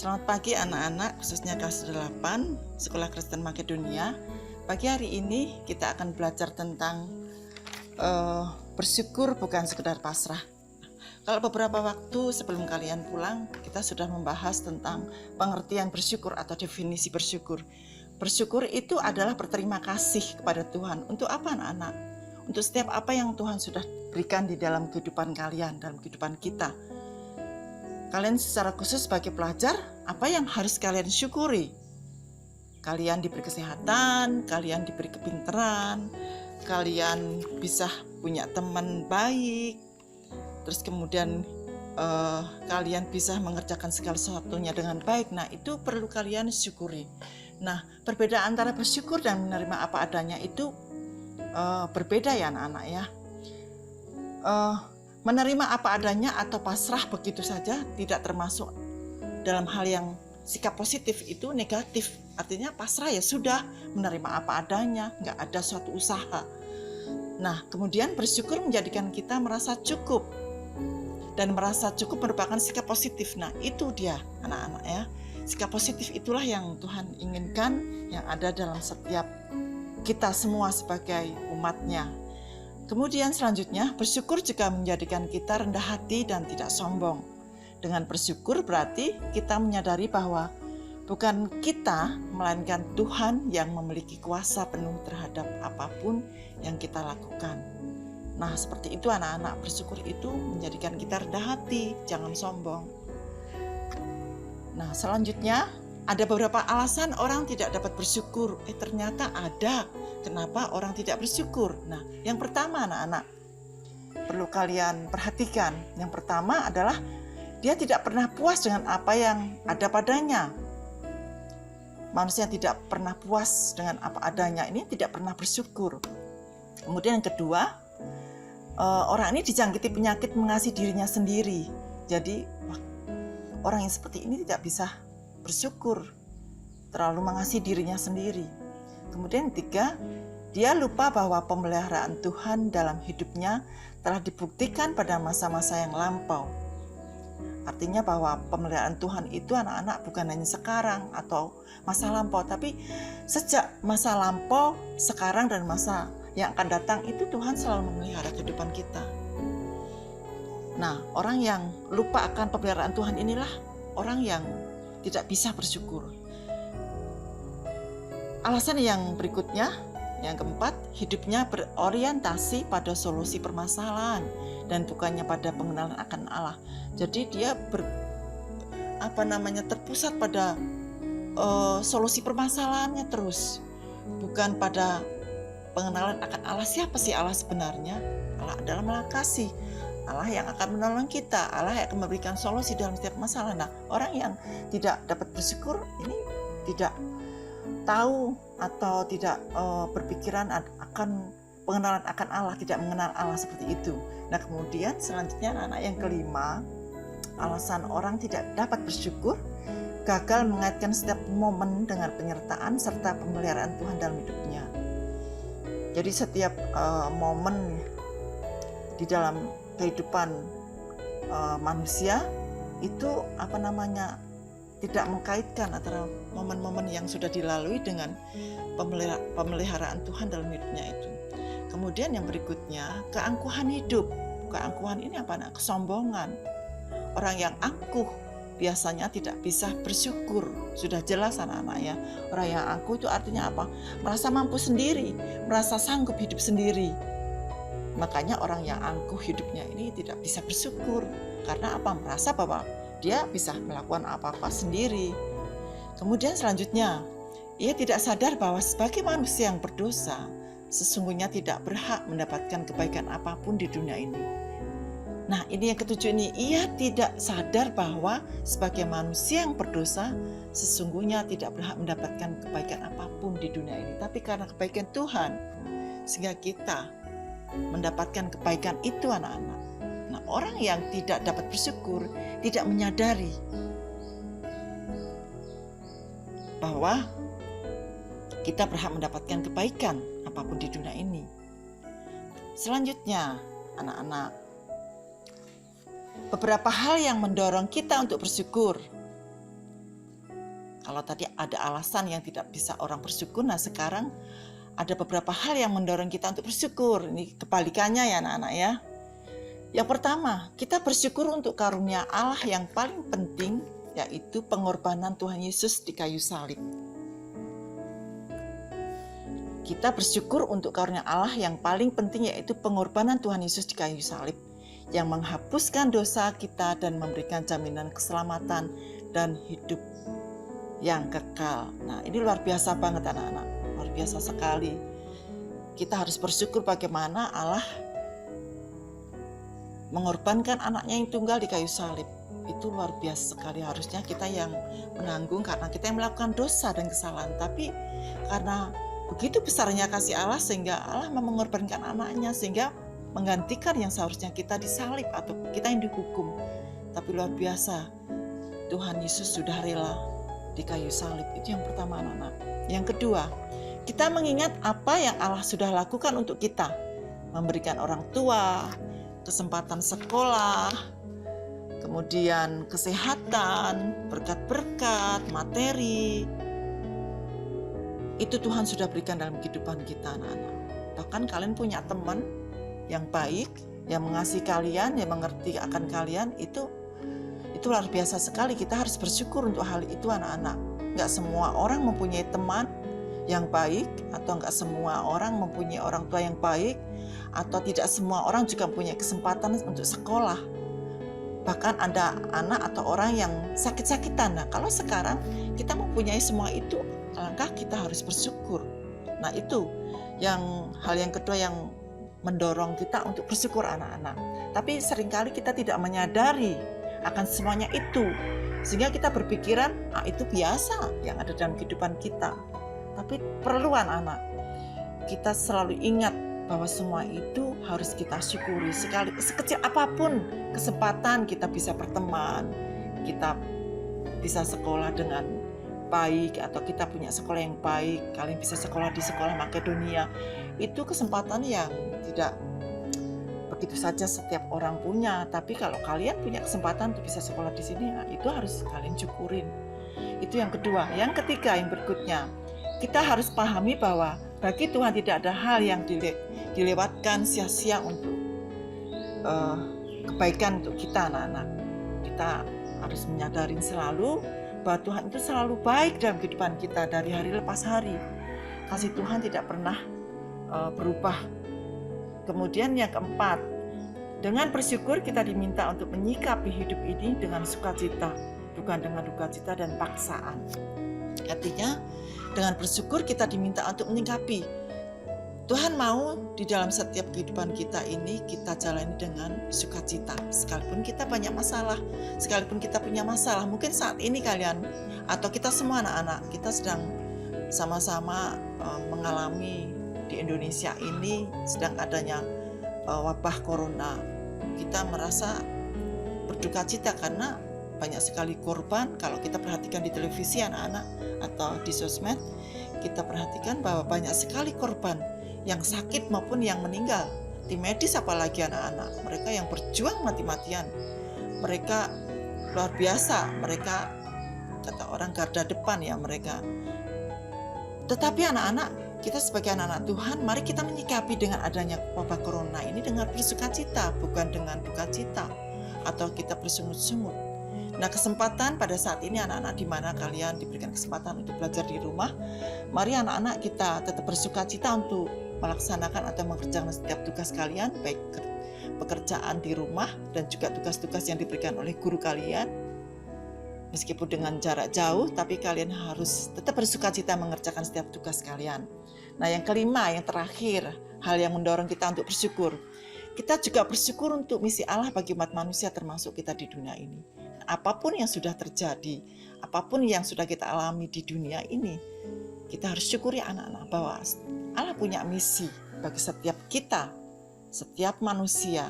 Selamat pagi anak-anak, khususnya kelas 8 Sekolah Kristen Makedonia. Pagi hari ini kita akan belajar tentang bersyukur bukan sekedar pasrah. Kalau beberapa waktu sebelum kalian pulang, kita sudah membahas tentang pengertian bersyukur atau definisi bersyukur. Bersyukur itu adalah berterima kasih kepada Tuhan. Untuk apa anak-anak? Untuk setiap apa yang Tuhan sudah berikan di dalam kehidupan kalian, dalam kehidupan kita. Kalian secara khusus sebagai pelajar, apa yang harus kalian syukuri? Kalian diberi kesehatan, kalian diberi kepintaran, kalian bisa punya teman baik, terus kemudian kalian bisa mengerjakan segala sesuatunya dengan baik. Nah, itu perlu kalian syukuri. Nah, perbedaan antara bersyukur dan menerima apa adanya itu berbeda ya anak-anak ya. Menerima apa adanya atau pasrah begitu saja tidak termasuk dalam hal yang sikap positif, itu negatif. Artinya pasrah ya sudah, menerima apa adanya, nggak ada suatu usaha. Nah, kemudian bersyukur menjadikan kita merasa cukup. Dan merasa cukup merupakan sikap positif. Nah, itu dia anak-anak ya. Sikap positif itulah yang Tuhan inginkan, yang ada dalam setiap kita semua sebagai umatnya. Kemudian selanjutnya, bersyukur juga menjadikan kita rendah hati dan tidak sombong. Dengan bersyukur berarti kita menyadari bahwa bukan kita, melainkan Tuhan yang memiliki kuasa penuh terhadap apapun yang kita lakukan. Nah, seperti itu anak-anak, bersyukur itu menjadikan kita rendah hati, jangan sombong. Nah, selanjutnya ada beberapa alasan orang tidak dapat bersyukur. Ternyata ada. Kenapa orang tidak bersyukur? Nah, yang pertama anak-anak, perlu kalian perhatikan. Yang pertama adalah dia tidak pernah puas dengan apa yang ada padanya. Manusia yang tidak pernah puas dengan apa adanya ini tidak pernah bersyukur. Kemudian yang kedua, orang ini dijangkiti penyakit mengasihi dirinya sendiri. Jadi orang yang seperti ini tidak bisa bersyukur, terlalu mengasihi dirinya sendiri. Kemudian yang ketiga, dia lupa bahwa pemeliharaan Tuhan dalam hidupnya telah dibuktikan pada masa-masa yang lampau. Artinya bahwa pemeliharaan Tuhan itu anak-anak bukan hanya sekarang atau masa lampau, tapi sejak masa lampau, sekarang dan masa yang akan datang itu Tuhan selalu memelihara kehidupan kita. Nah, orang yang lupa akan pemeliharaan Tuhan inilah orang yang tidak bisa bersyukur. Alasan yang berikutnya, yang keempat, hidupnya berorientasi pada solusi permasalahan dan bukannya pada pengenalan akan Allah. Jadi dia terpusat pada solusi permasalahannya terus, bukan pada pengenalan akan Allah. Siapa sih Allah sebenarnya? Allah adalah Maha Kasih, Allah yang akan menolong kita, Allah yang akan memberikan solusi dalam setiap masalah. Nah, orang yang tidak dapat bersyukur ini tidak tahu atau tidak berpikiran akan pengenalan akan Allah, tidak mengenal Allah seperti itu. Nah, kemudian selanjutnya anak yang kelima, alasan orang tidak dapat bersyukur, gagal mengaitkan setiap momen dengan penyertaan serta pemeliharaan Tuhan dalam hidupnya. Jadi setiap momen di dalam kehidupan manusia itu tidak mengkaitkan antara momen-momen yang sudah dilalui dengan pemeliharaan Tuhan dalam hidupnya itu. Kemudian yang berikutnya, keangkuhan hidup. Keangkuhan ini apa? Kesombongan. Orang yang angkuh biasanya tidak bisa bersyukur. Sudah jelas anak-anak ya. Orang yang angkuh itu artinya apa? Merasa mampu sendiri, merasa sanggup hidup sendiri. Makanya orang yang angkuh hidupnya ini tidak bisa bersyukur. Karena apa? Merasa bahwa dia bisa melakukan apa-apa sendiri. Kemudian selanjutnya, ia tidak sadar bahwa sebagai manusia yang berdosa, sesungguhnya tidak berhak mendapatkan kebaikan apapun di dunia ini. Nah, ini yang ketujuh ini, ia tidak sadar bahwa sebagai manusia yang berdosa, sesungguhnya tidak berhak mendapatkan kebaikan apapun di dunia ini. Tapi karena kebaikan Tuhan, sehingga kita mendapatkan kebaikan itu anak-anak. Nah, orang yang tidak dapat bersyukur tidak menyadari bahwa kita berhak mendapatkan kebaikan apapun di dunia ini. Selanjutnya, anak-anak, beberapa hal yang mendorong kita untuk bersyukur. Kalau tadi ada alasan yang tidak bisa orang bersyukur, nah sekarang ada beberapa hal yang mendorong kita untuk bersyukur. Ini kebalikannya ya anak-anak ya. Yang pertama, kita bersyukur untuk karunia Allah yang paling penting, yaitu pengorbanan Tuhan Yesus di kayu salib. Kita bersyukur untuk karunia Allah yang paling penting, yaitu pengorbanan Tuhan Yesus di kayu salib, yang menghapuskan dosa kita dan memberikan jaminan keselamatan dan hidup yang kekal. Nah, ini luar biasa banget anak-anak, luar biasa sekali. Kita harus bersyukur bagaimana Allah mengorbankan anaknya yang tunggal di kayu salib. Itu luar biasa sekali. Harusnya kita yang menanggung karena kita yang melakukan dosa dan kesalahan. Tapi karena begitu besarnya kasih Allah, sehingga Allah mengorbankan anaknya, sehingga menggantikan yang seharusnya kita disalib atau kita yang dihukum. Tapi luar biasa, Tuhan Yesus sudah rela di kayu salib. Itu yang pertama anak-anak. Yang kedua, kita mengingat apa yang Allah sudah lakukan untuk kita. Memberikan orang tua, kesempatan sekolah, kemudian kesehatan, berkat-berkat, materi. Itu Tuhan sudah berikan dalam kehidupan kita anak-anak. Bahkan kalian punya teman yang baik, yang mengasihi kalian, yang mengerti akan kalian, itu luar biasa sekali. Kita harus bersyukur untuk hal itu anak-anak. Nggak semua orang mempunyai teman yang baik, atau nggak semua orang mempunyai orang tua yang baik, atau tidak semua orang juga punya kesempatan untuk sekolah. Bahkan ada anak atau orang yang sakit-sakitan. Nah, kalau sekarang kita mempunyai semua itu, alangkah kita harus bersyukur. Nah, itu hal yang kedua yang mendorong kita untuk bersyukur anak-anak. Tapi seringkali kita tidak menyadari akan semuanya itu, sehingga kita berpikiran itu biasa yang ada dalam kehidupan kita. Tapi perlu anak-anak, kita selalu ingat bahwa semua itu harus kita syukuri. Sekecil apapun kesempatan kita bisa berteman, kita bisa sekolah dengan baik, atau kita punya sekolah yang baik, kalian bisa sekolah di sekolah Makedonia, itu kesempatan yang tidak begitu saja setiap orang punya. Tapi kalau kalian punya kesempatan untuk bisa sekolah di sini, nah itu harus kalian syukurin. Itu yang kedua. Yang ketiga, yang berikutnya, kita harus pahami bahwa bagi Tuhan tidak ada hal yang dilewatkan sia-sia untuk kebaikan untuk kita anak-anak. Kita harus menyadari selalu bahwa Tuhan itu selalu baik dalam kehidupan kita dari hari lepas hari. Kasih Tuhan tidak pernah berubah. Kemudian yang keempat, dengan bersyukur kita diminta untuk menyikapi hidup ini dengan sukacita, bukan dengan duka cita dan paksaan. Artinya, dengan bersyukur kita diminta untuk menyikapi. Tuhan mau di dalam setiap kehidupan kita ini kita jalani dengan sukacita. Sekalipun kita banyak masalah, sekalipun kita punya masalah, mungkin saat ini kalian atau kita semua anak-anak, kita sedang sama-sama mengalami di Indonesia ini sedang adanya wabah corona. Kita merasa berduka cita karena banyak sekali korban. Kalau kita perhatikan di televisi anak-anak atau di sosmed, kita perhatikan bahwa banyak sekali korban yang sakit maupun yang meninggal. Di medis apalagi anak-anak, mereka yang berjuang mati-matian, mereka luar biasa, mereka kata orang garda depan ya mereka. Tetapi anak-anak, kita sebagai anak-anak Tuhan, mari kita menyikapi dengan adanya wabah corona ini dengan bersukacita, bukan dengan duka cita atau kita bersungut-sungut. Nah, kesempatan pada saat ini anak-anak di mana kalian diberikan kesempatan untuk belajar di rumah, mari anak-anak kita tetap bersukacita untuk melaksanakan atau mengerjakan setiap tugas kalian, baik pekerjaan di rumah dan juga tugas-tugas yang diberikan oleh guru kalian. Meskipun dengan jarak jauh, tapi kalian harus tetap bersukacita mengerjakan setiap tugas kalian. Nah, yang kelima, yang terakhir, hal yang mendorong kita untuk bersyukur. Kita juga bersyukur untuk misi Allah bagi umat manusia termasuk kita di dunia ini. Apapun yang sudah terjadi, apapun yang sudah kita alami di dunia ini, kita harus syukuri anak-anak bahwa Allah punya misi bagi setiap kita, setiap manusia.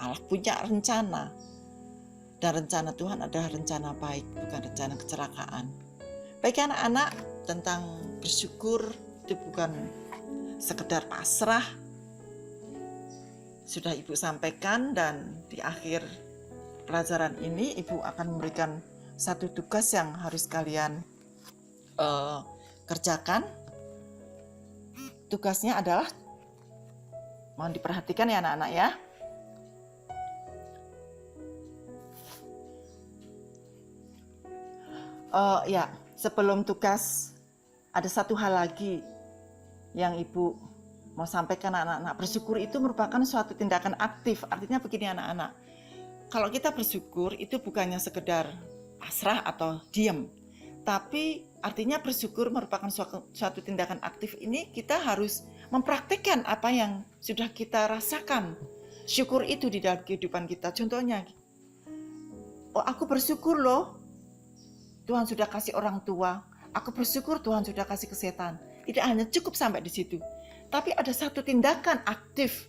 Allah punya rencana. Dan rencana Tuhan adalah rencana baik, bukan rencana kecelakaan. Bagi anak-anak, tentang bersyukur itu bukan sekedar pasrah. Sudah Ibu sampaikan, dan di akhir pelajaran ini Ibu akan memberikan satu tugas yang harus kalian eh, kerjakan. Tugasnya adalah, mohon diperhatikan ya anak-anak ya. Ya, sebelum tugas ada satu hal lagi yang Ibu mau sampaikan anak-anak. Bersyukur itu merupakan suatu tindakan aktif. Artinya begini anak-anak, kalau kita bersyukur itu bukannya sekedar pasrah atau diam, tapi artinya bersyukur merupakan suatu tindakan aktif. Ini kita harus mempraktikkan apa yang sudah kita rasakan. Syukur itu di dalam kehidupan kita. Contohnya, oh aku bersyukur loh Tuhan sudah kasih orang tua. Aku bersyukur Tuhan sudah kasih kesehatan. Tidak hanya cukup sampai di situ, tapi ada satu tindakan aktif,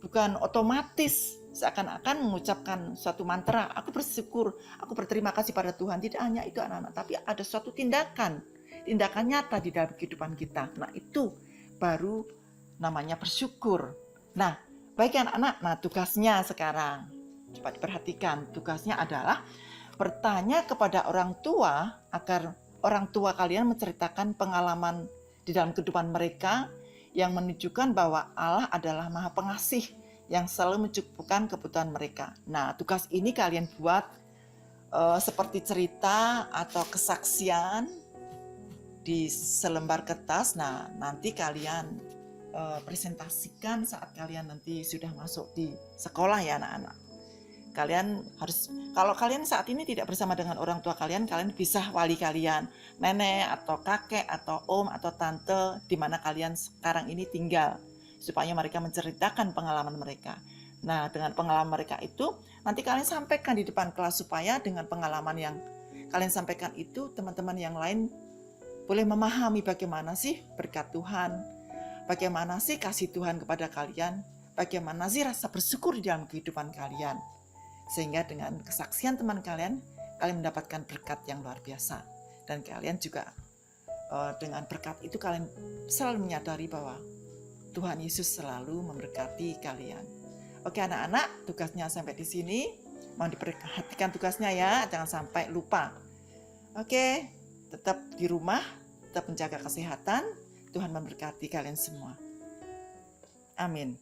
bukan otomatis seakan-akan mengucapkan suatu mantra. Aku bersyukur, aku berterima kasih pada Tuhan. Tidak hanya itu anak-anak, tapi ada suatu tindakan nyata di dalam kehidupan kita. Nah itu baru namanya bersyukur. Nah baik anak-anak, nah tugasnya sekarang coba diperhatikan. Tugasnya adalah bertanya kepada orang tua agar orang tua kalian menceritakan pengalaman di dalam kehidupan mereka yang menunjukkan bahwa Allah adalah Maha Pengasih yang selalu mencukupkan kebutuhan mereka. Nah, tugas ini kalian buat seperti cerita atau kesaksian di selembar kertas. Nah, nanti kalian presentasikan saat kalian nanti sudah masuk di sekolah ya anak-anak. Kalian harus, kalau kalian saat ini tidak bersama dengan orang tua kalian, kalian bisa wali kalian, nenek atau kakek atau om atau tante di mana kalian sekarang ini tinggal, supaya mereka menceritakan pengalaman mereka. Nah, dengan pengalaman mereka itu nanti kalian sampaikan di depan kelas, supaya dengan pengalaman yang kalian sampaikan itu teman-teman yang lain boleh memahami bagaimana sih berkat Tuhan, bagaimana sih kasih Tuhan kepada kalian, bagaimana sih rasa bersyukur di dalam kehidupan kalian. Sehingga dengan kesaksian teman kalian, kalian mendapatkan berkat yang luar biasa. Dan kalian juga dengan berkat itu kalian selalu menyadari bahwa Tuhan Yesus selalu memberkati kalian. Oke anak-anak, tugasnya sampai di sini. Mohon diperhatikan tugasnya ya, jangan sampai lupa. Oke, tetap di rumah, tetap menjaga kesehatan. Tuhan memberkati kalian semua. Amin.